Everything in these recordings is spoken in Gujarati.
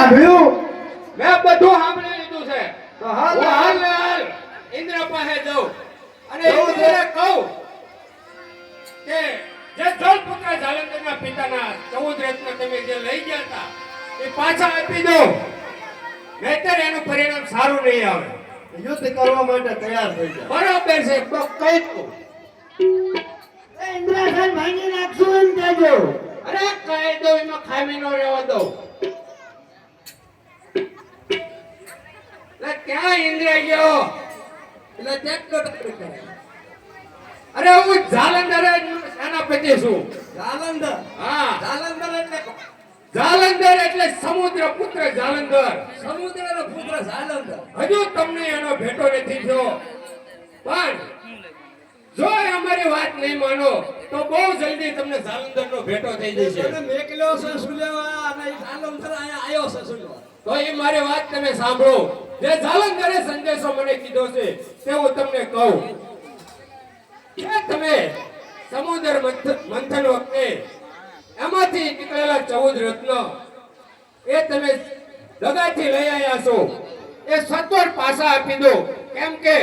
સાંભળ્યું? મેં બધું સાંભળી લીધું છે. તો હાલ હું હાલ ને હાલ ઇન્દ્ર પાસે જાઉં અને ઇન્દ્રને કહું કે જે જળપુત્ર જાલંધરના પિતાના 14 રત્ન તમે જે લઈ ગયા હતા એ પાછા આપી દો, નહીતર એનું પરિણામ સારું નહીં આવે. યુદ્ધ કરવા માટે તૈયાર થઈ જાય. બરાબર છે, તો કઈ દઉં. ઇન્દ્રાસન ભાંગી નાખશું એમ કહેજો. અરે કહી દઉં, એમાં ખામી નો રહેવા દઉં. એટલે ક્યાં ઇન્દ્ર ગયો? એટલે ચેક તો કરે. અરે હું જાલંધર સેનાપતિ છું. જાલંધર. હા, જાલંધર એટલે કોણ? જાલંધર એટલે સમુદ્ર પુત્ર જાલંધર. સમુદ્રનો પુત્ર જાલંધર. હજુ તમને એનો ભેટો નથી થયો, પણ જો અમારી વાત નહીં માનો તો બહુ જલ્દી તમને જાલંધરનો ભેટો થઈ જશે. તને મેકલ્યો છે શું લેવા અને ઈ જાલંધર અહીંયા આવ્યો છે શું લેવા? તો એ મારી વાત તમે સાંભળો. જે જાલંધરે સંદેશો મને કીધો છે તે હું તમને કહું કે તમે સમુદ્ર મંથન વખતે એમાંથી નીકળેલા 14 રત્ન એ તમે દગાથી લઈ આવ્યા છો, એ સત્વર પાછા આપી દો. કેમ કે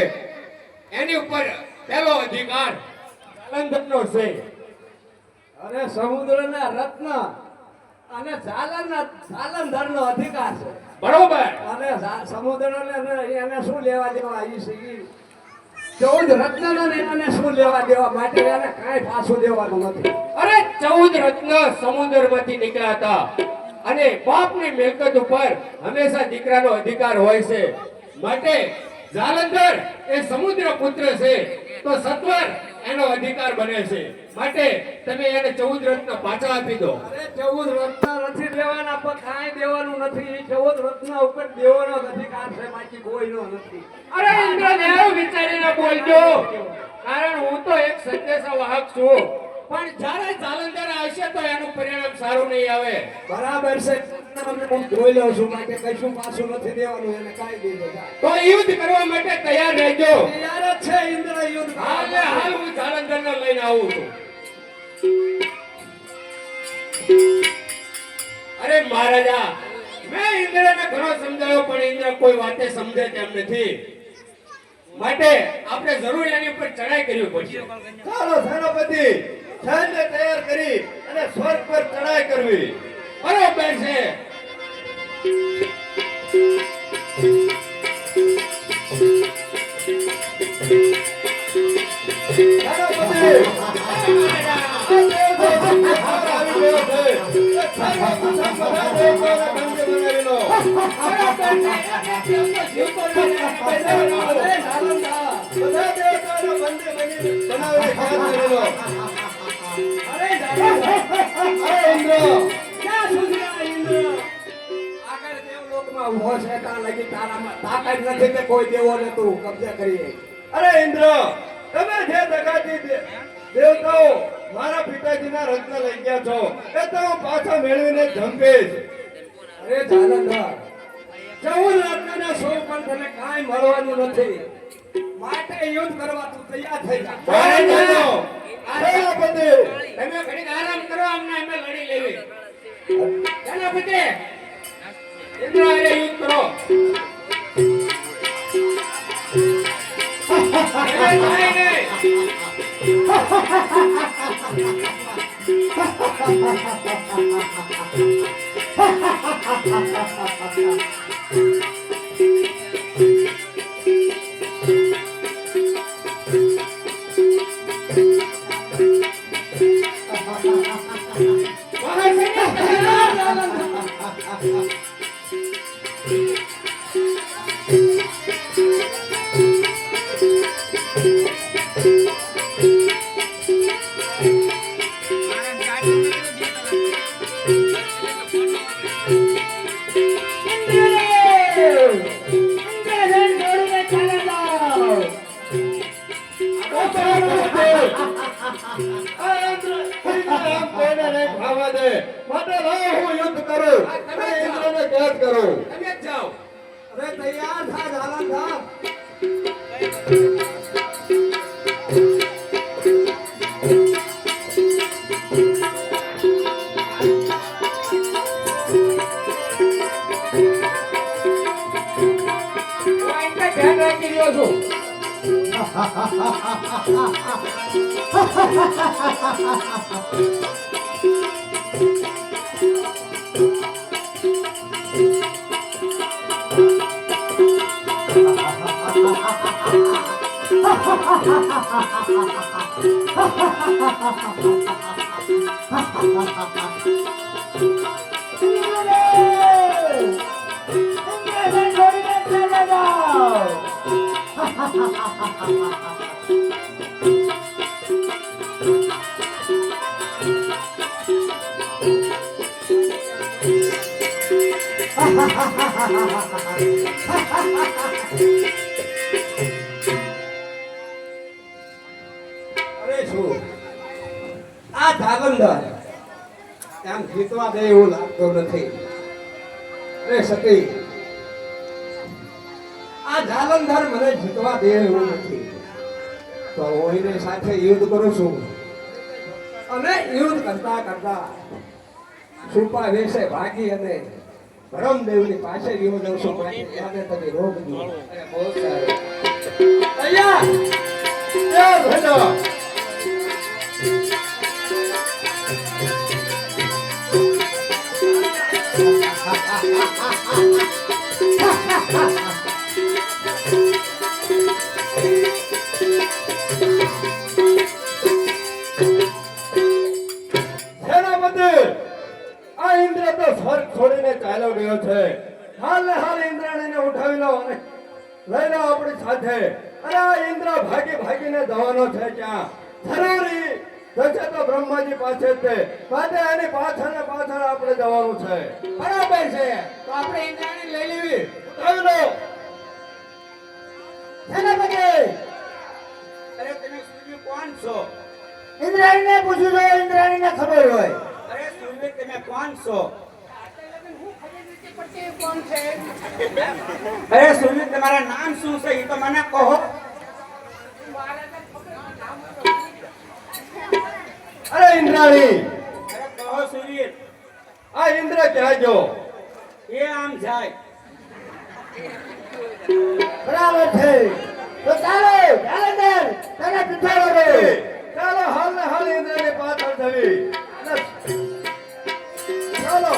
એની ઉપર પહેલો અધિકાર જાલંધરનો છે. અરે સમુદ્રના રત્ન અને જાલંધરનો અધિકાર છે. બરોબર. અને સમુદ્રને એને શું લેવા દેવા આવી છે? 14 રત્નને એને શું લેવા દેવા? માટે એને કાંઈ પાછું દેવાનું નથી. અરે 14 રત્ન સમુદ્રમાંથી નીકળ્યા હતા અને બાપની મિલકત ઉપર હંમેશા દીકરાનો અધિકાર હોય છે. માટે જાલંધર એ સમુદ્ર પુત્ર છે તો સત્વર એનો અધિકાર બને છે. માટે તમે એને 14 રત્ન પાછા આપી દો. અરે 14 રત્ન નથી દેવાના, પણ કાંઈ દેવાનું નથી. 14 રત્ન ઉપર દેવાનો જ અધિકાર છે, બાકી કોઈનો નથી. અરે ઇન્દ્રદેવ વિચારીને બોલજો, કારણ હું તો એક સંદેશાવાહક છું. પણ જ્યારે જાલંધર આવશે તો એનું પરિણામ સારું નહીં આવે. બરાબર છે, હું જોઈ લઉં છું. માટે કશું પાછું નથી દેવાનું, એને કાંઈ દઈ દેતા. તો યુદ્ધ કરવા માટે તૈયાર રહેજો. તૈયાર જ છે ઇન્દ્ર યુદ્ધ. હાલ ને હાલ હું જાલંધરને લઈને આવું છું. અરે મહારાજા, મેં ઇન્દ્રને ઘણો સમજાવ્યો પણ ઇન્દ્ર કોઈ વાતે સમજે તેમ નથી. માટે આપણે જરૂર એની ઉપર ચડાઈ કરવી પડશે. ચાલો સેનાપતિ, સૈન્ય તૈયાર કરી અને સ્વર્ગ પર ચડાઈ કરવી. બરોબર છે. કોઈ દેવો ને તું કબજા કરીએ. અરે ઇન્દ્ર, તમે જે દગાથી દેવતાઓ મારા પિતાજીના રત્ન લઈ ગયા છો એ તો હું પાછા મેળવીને જંપીશ. અરે જાલંધર, 14 રત્નના 100 પણ તને કાંઈ મળવાનું નથી. માટે યુદ્ધ કરવા તું તૈયાર થઈ જા. સેનાપતિ, તમે ઘડીક આરામ કરો, અમને અમે લડી લેવી. સેનાપતિ, ઇન્દ્ર હારે યુદ્ધ કરો. તૈયાર થા જાલંધર. હું આ ધ્યાન રાખી રહ્યો છું. અરે શું આ જાલંધર એમ જીતવા દે એવું લાગતો નથી. અરે સતી, આ જાલંધર મને જીતવા દે એવું નથી, તો હું એની સાથે યુદ્ધ કરું છું. અને યુદ્ધ કરતા કરતા છુપા વેશે ભાગી અને ધરમદેવની પાસે ગયો જાઉં છું. ત્યારે તમે રોગ જુઓ. અરે બહુ સારું. અહીંયા જય ભેડો. સેનાપતિ, આ ઇન્દ્ર તો સ્વર્ગ છોડીને ચાલ્યો ગયો છે. હાલ ને હાલ ઇન્દ્રાણીને ઉઠાવી લો અને લઈ લો આપણી સાથે. અરે આ ઇન્દ્ર ભાગી ભાગીને જવાનો છે. ક્યાં જરૂરી જશે તો બ્રહ્માજી પાસે જ તે. માટે એની પાછળ ને પાછળ આપણે જવાનું છે. બરાબર છે, તો આપણે ઇન્દ્રાણી લઈ લેવી. ઉઠાવી લો સેનાપતિ. અરે તમે સૂર્ય કોણ છો? ઇન્દ્રાણીને પૂછ્યું તો ઇન્દ્રાણીને ખબર હોય. અરે સૂર્ય તમે કોણ છો? અરે સૂર્ય તમારા નામ શું છે એ તો મને કહો. અરે ઇન્દ્રાણી, અરે કહો સૂર્ય. આ ઇન્દ્ર ક્યાં ગયો? એ આમ જાય. બરાબર છે, તો ચાલો જાલંધર તને પીઠાડો રે. ચાલો હાલ ને હાલ ઇન્દ્રની પાછળ જવી. ચાલો.